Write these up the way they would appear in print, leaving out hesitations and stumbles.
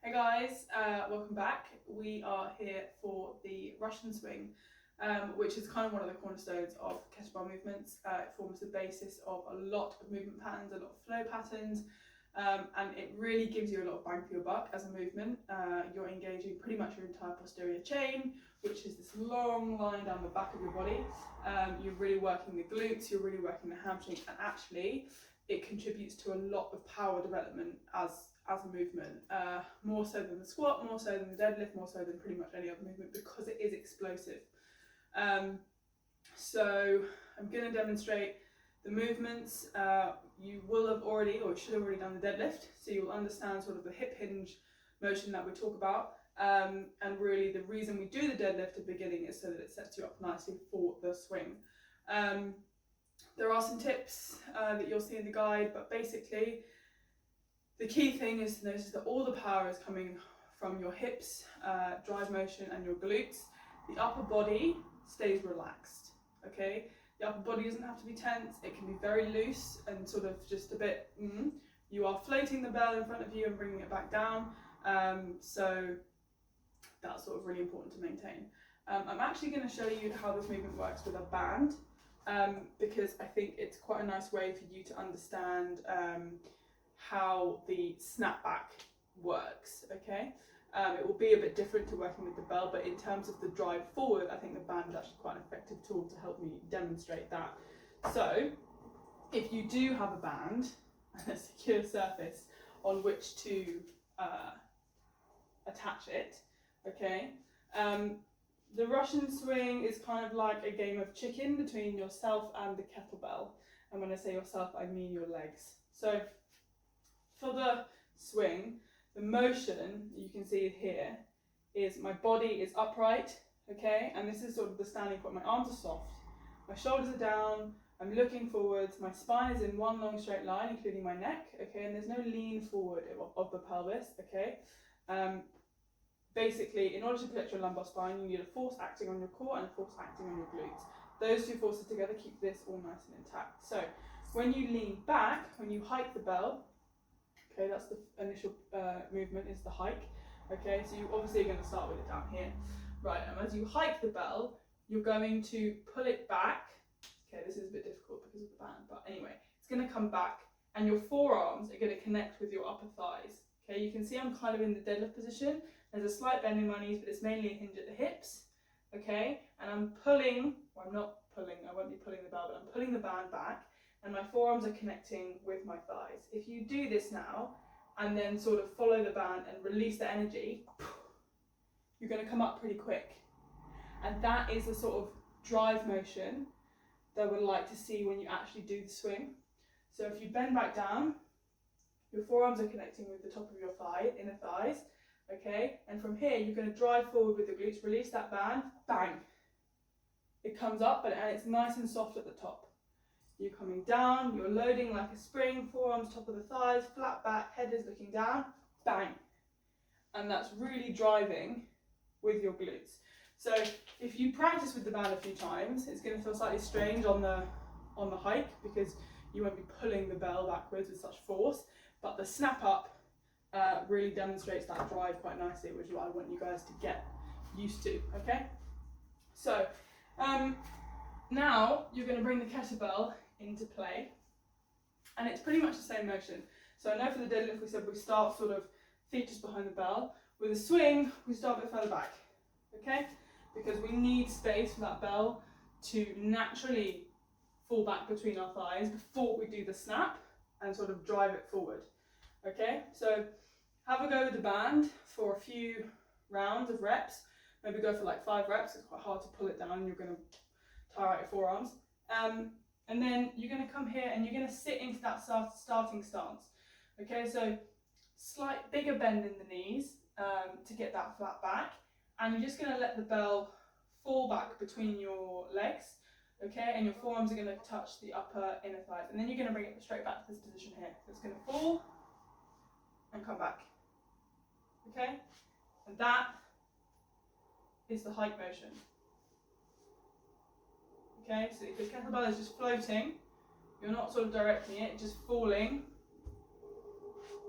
Hey guys, welcome back. We are here for the Russian swing, which is kind of one of the cornerstones of kettlebell movements. It forms the basis of a lot of movement patterns, a lot of flow patterns, and it really gives you a lot of bang for your buck as a movement. You're engaging pretty much your entire posterior chain, which is this long line down the back of your body. You're really working the glutes, you're really working the hamstrings, and actually it contributes to a lot of power development as a movement, more so than the squat, more so than the deadlift, more so than pretty much any other movement, because it is explosive. So I'm going to demonstrate the movements. You will have already, or should have already done the deadlift, so you'll understand sort of the hip hinge motion that we talk about. And really the reason we do the deadlift at the beginning is so that it sets you up nicely for the swing. There are some tips that you'll see in the guide, but basically the key thing is to notice that all the power is coming from your hips, drive motion, and your glutes. The upper body stays relaxed, okay? The upper body doesn't have to be tense, it can be very loose and sort of just a bit, You are floating the bell in front of you and bringing it back down, so that's sort of really important to maintain. I'm actually going to show you how this movement works with a band, because I think it's quite a nice way for you to understand how the snapback works, okay? It will be a bit different to working with the bell, but in terms of the drive forward, I think the band is actually quite an effective tool to help me demonstrate that. So, if you do have a band and a secure surface on which to attach it, okay? The Russian swing is kind of like a game of chicken between yourself and the kettlebell. And when I say yourself, I mean your legs. So, for the swing, the motion you can see here is my body is upright, okay, and this is sort of the standing point. My arms are soft, my shoulders are down, I'm looking forwards, my spine is in one long straight line, including my neck, okay, and there's no lean forward of the pelvis, okay. Basically, in order to protect your lumbar spine, you need a force acting on your core and a force acting on your glutes. Those two forces together keep this all nice and intact. So, when you lean back, when you hike the bell, okay, that's the initial movement, is the hike. Okay, so you obviously are going to start with it down here. Right, and as you hike the bell, you're going to pull it back. Okay, this is a bit difficult because of the band, but anyway, it's going to come back, and your forearms are going to connect with your upper thighs. Okay, you can see I'm kind of in the deadlift position. There's a slight bend in my knees, but it's mainly a hinge at the hips. Okay, and I'm pulling, well, I'm not pulling, I won't be pulling the bell, but I'm pulling the band back, and my forearms are connecting with my thighs. If you do this now, and then sort of follow the band and release the energy, you're going to come up pretty quick. And that is the sort of drive motion that we'd like to see when you actually do the swing. So if you bend back down, your forearms are connecting with the top of your thigh, inner thighs, okay? And from here, you're going to drive forward with the glutes, release that band, bang. It comes up, and it's nice and soft at the top. You're coming down, you're loading like a spring, forearms top of the thighs, flat back, head is looking down, bang. And that's really driving with your glutes. So if you practice with the band a few times, it's going to feel slightly strange on the hike because you won't be pulling the bell backwards with such force, but the snap up really demonstrates that drive quite nicely, which is what I want you guys to get used to, okay? So now you're going to bring the kettlebell into play, and it's pretty much the same motion. So I know for the deadlift we said we start sort of feet just behind the bell. With a swing, we start a bit further back, okay? Because we need space for that bell to naturally fall back between our thighs before we do the snap and sort of drive it forward, okay? So have a go with the band for a few rounds of reps. Maybe go for like 5 reps. It's quite hard to pull it down. You're going to tire out your forearms. And then you're going to come here and you're going to sit into that starting stance. Okay, so slight bigger bend in the knees to get that flat back. And you're just going to let the bell fall back between your legs. Okay, and your forearms are going to touch the upper inner thighs. And then you're going to bring it straight back to this position here. So it's going to fall and come back. Okay, and that is the hike motion. Okay, so the kettlebell is just floating, you're not sort of directing it, just falling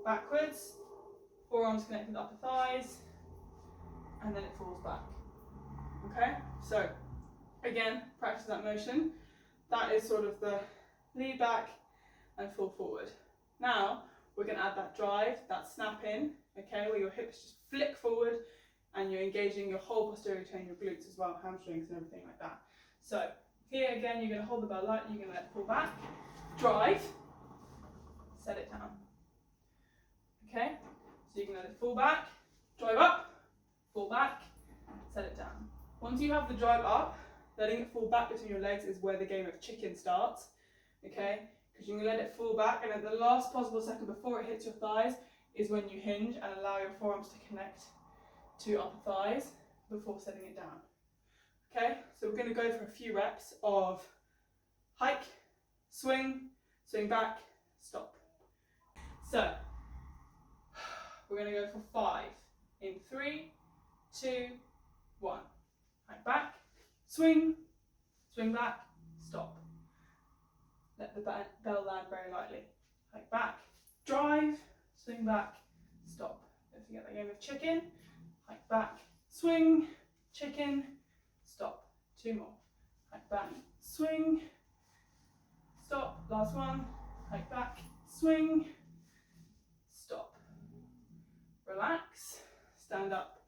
backwards forearms connect with upper thighs, and then it falls back. Okay, so again, practice that motion. That is sort of the lead back and fall forward. Now we're going to add that drive, that snap in, okay, where your hips just flick forward and you're engaging your whole posterior chain, your glutes as well, hamstrings and everything like that. So here again, you're going to hold the bell lightly, you're going to let it fall back, drive, set it down. Okay, so you can let it fall back, drive up, fall back, set it down. Once you have the drive up, letting it fall back between your legs is where the game of chicken starts. Okay, because you can let it fall back, and at the last possible second before it hits your thighs is when you hinge and allow your forearms to connect to upper thighs before setting it down. Okay, so we're going to go for a few reps of hike, swing, swing back, stop. So we're going to go for 5 in 3, 2, 1. Hike back, swing, swing back, stop. Let the bell land very lightly. Hike back, drive, swing back, stop. Don't forget that game of chicken. Hike back, swing, chicken, stop. 2 more. Hike back, swing, stop. Last one. Hike back, swing, stop. Relax, stand up.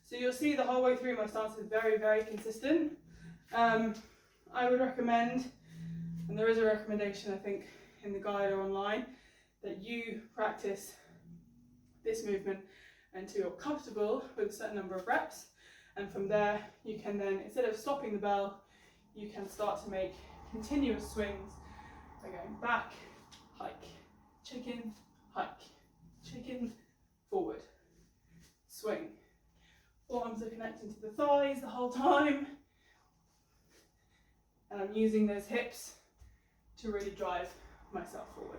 So you'll see the whole way through my stance is very, very consistent. I would recommend, and there is a recommendation I think in the guide or online, that you practice this movement until you're comfortable with a certain number of reps, and from there you can then, instead of stopping the bell, you can start to make continuous swings by going back, hike, chicken, forward, swing. Forearms are connecting to the thighs the whole time, and I'm using those hips to really drive myself forward.